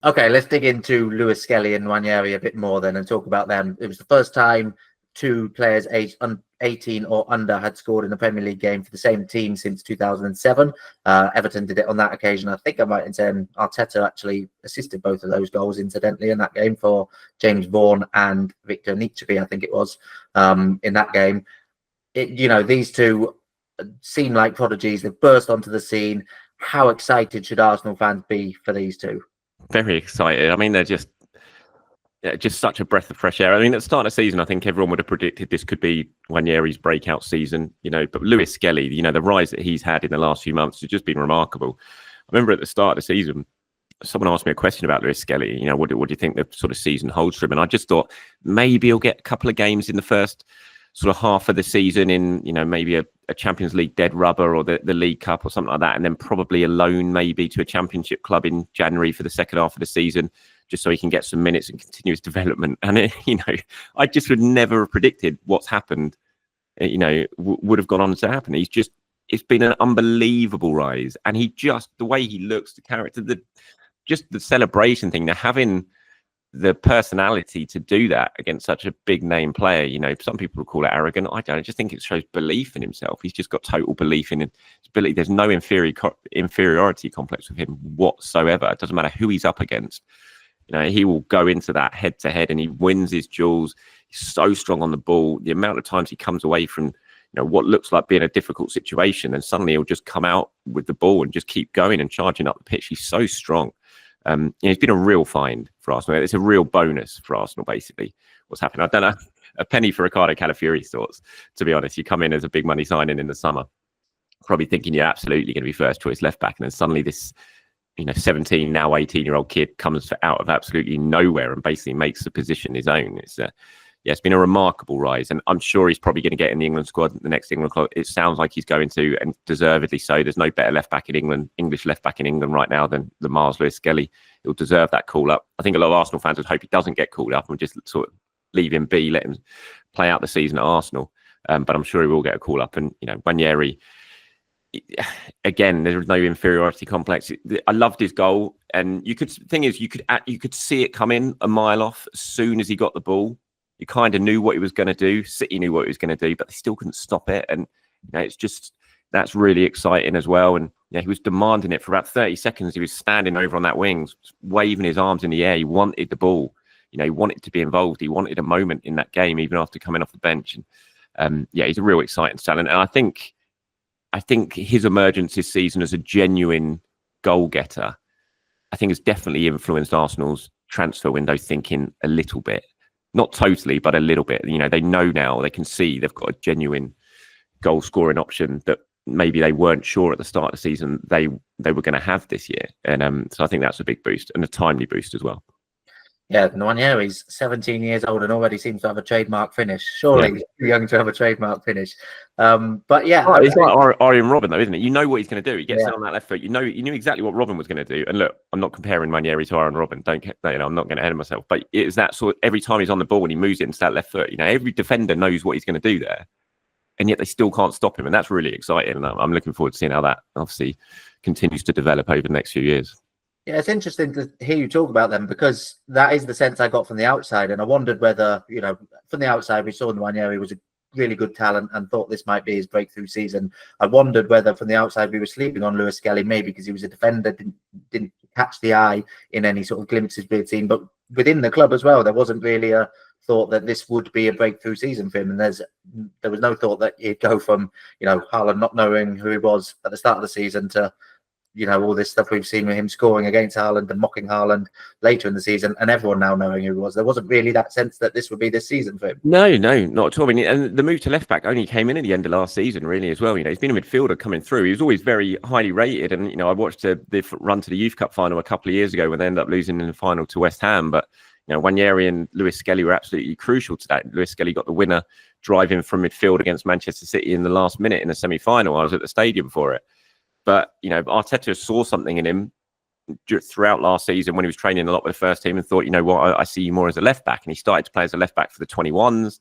Okay, let's dig into Lewis-Skelly and Nwaneri a bit more then and talk about them. It was the first time two players aged 18 or under had scored in a Premier League game for the same team since 2007. Everton did it on that occasion. I think I might have said Arteta actually assisted both of those goals, incidentally, in that game for James Vaughan and Victor Nicheby, I think it was, in that game. These two seem like prodigies. They've burst onto the scene. How excited should Arsenal fans be for these two? Very excited. I mean, they're just such a breath of fresh air. I mean, at the start of the season, I think everyone would have predicted this could be Nwaneri's breakout season, but Lewis-Skelly, the rise that he's had in the last few months has just been remarkable. I remember at the start of the season, someone asked me a question about Lewis-Skelly, what do you think the sort of season holds for him? And I just thought maybe he'll get a couple of games in the first sort of half of the season in, maybe a Champions League dead rubber or the League Cup or something like that. And then probably a loan maybe to a championship club in January for the second half of the season, just so he can get some minutes and continue his development. And, I just would never have predicted what's happened, would have gone on to happen. It's been an unbelievable rise. And the way he looks, the character, the celebration thing, having the personality to do that against such a big name player, some people would call it arrogant. I don't. I just think it shows belief in himself. He's just got total belief in his ability. There's no inferiority complex with him whatsoever. It doesn't matter who he's up against. He will go into that head to head and he wins his duels. He's so strong on the ball. The amount of times he comes away from, what looks like being a difficult situation, and suddenly he'll just come out with the ball and just keep going and charging up the pitch. He's so strong. It's been a real find for Arsenal. It's a real bonus for Arsenal, basically, what's happened. I don't know, a penny for Ricardo Calafiori's thoughts, to be honest. You come in as a big money signing in the summer, probably thinking you're absolutely going to be first choice left back. And then suddenly this, 17, now 18-year-old kid comes out of absolutely nowhere and basically makes the position his own. It's been a remarkable rise. And I'm sure he's probably going to get in the England squad, the next England squad. It sounds like he's going to, and deservedly so. There's no better left back in England, English left back in England right now than the Myles Lewis-Skelly. He'll deserve that call up. I think a lot of Arsenal fans would hope he doesn't get called up and just sort of leave him be, let him play out the season at Arsenal. But I'm sure he will get a call up. And, Nwaneri, again, there's no inferiority complex. I loved his goal. And you could see it come in a mile off as soon as he got the ball. You kind of knew what he was going to do. City knew what he was going to do, but they still couldn't stop it. And that's really exciting as well. And he was demanding it for about 30 seconds. He was standing over on that wing, waving his arms in the air. He wanted the ball. He wanted to be involved. He wanted a moment in that game, even after coming off the bench. And he's a real exciting talent. And I think his emergence this season as a genuine goal getter, I think has definitely influenced Arsenal's transfer window thinking a little bit. Not totally, but a little bit. They know now, they can see they've got a genuine goal scoring option that maybe they weren't sure at the start of the season they were going to have this year. And so I think that's a big boost and a timely boost as well. Yeah, Nwaneri's 17 years old and already seems to have a trademark finish. Surely he's too young to have a trademark finich. But yeah. Oh, it's like Arjen Robben, though, isn't it? You know what he's going to do. He gets on that left foot. You knew exactly what Robben was going to do. And look, I'm not comparing Nwaneri to Arjen Robben. I'm not going to ahead of myself. But it's that sort of, every time he's on the ball and he moves it into that left foot, every defender knows what he's going to do there. And yet they still can't stop him. And that's really exciting. And I'm looking forward to seeing how that obviously continues to develop over the next few years. Yeah, it's interesting to hear you talk about them because that is the sense I got from the outside. And I wondered whether, from the outside, we saw Nwaneri was a really good talent and thought this might be his breakthrough season. I wondered whether from the outside we were sleeping on Lewis-Skelly, maybe because he was a defender, didn't catch the eye in any sort of glimpses we had seen. But within the club as well, there wasn't really a thought that this would be a breakthrough season for him. And there was no thought that he'd go from, Haaland not knowing who he was at the start of the season to, all this stuff we've seen with him scoring against Haaland and mocking Haaland later in the season, and everyone now knowing who he was. There wasn't really that sense that this would be this season for him. No, not at all. I mean, and the move to left back only came in at the end of last season, really, as well. He's been a midfielder coming through. He was always very highly rated, and I watched the run to the Youth Cup final a couple of years ago when they ended up losing in the final to West Ham. But Nwaneri and Lewis-Skelly were absolutely crucial to that. Lewis-Skelly got the winner driving from midfield against Manchester City in the last minute in the semi-final. I was at the stadium for it. But, Arteta saw something in him throughout last season when he was training a lot with the first team and thought, I see you more as a left back. And he started to play as a left back for the 21s.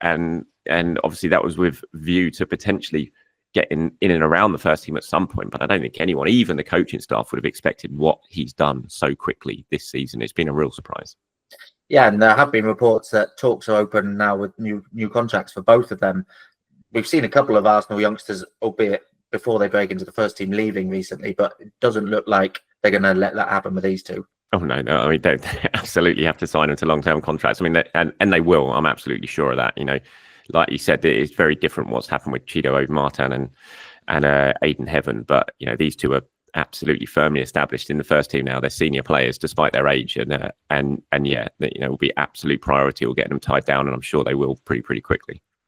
And obviously that was with view to potentially getting in and around the first team at some point. But I don't think anyone, even the coaching staff, would have expected what he's done so quickly this season. It's been a real surprise. Yeah, and there have been reports that talks are open now with new contracts for both of them. We've seen a couple of Arsenal youngsters, albeit before they break into the first team, leaving recently, but it doesn't look like they're going to let that happen with these two. Oh, no. I mean, they absolutely have to sign them to long-term contracts. I mean, and they will. I'm absolutely sure of that. You know, like you said, it's very different what's happened with Chido Obi Martin and Aiden Heaven. But, you know, these two are absolutely firmly established in the first team now. They're senior players despite their age. And yeah, you know, will be absolute priority. We'll get them tied down, and I'm sure they will pretty quickly.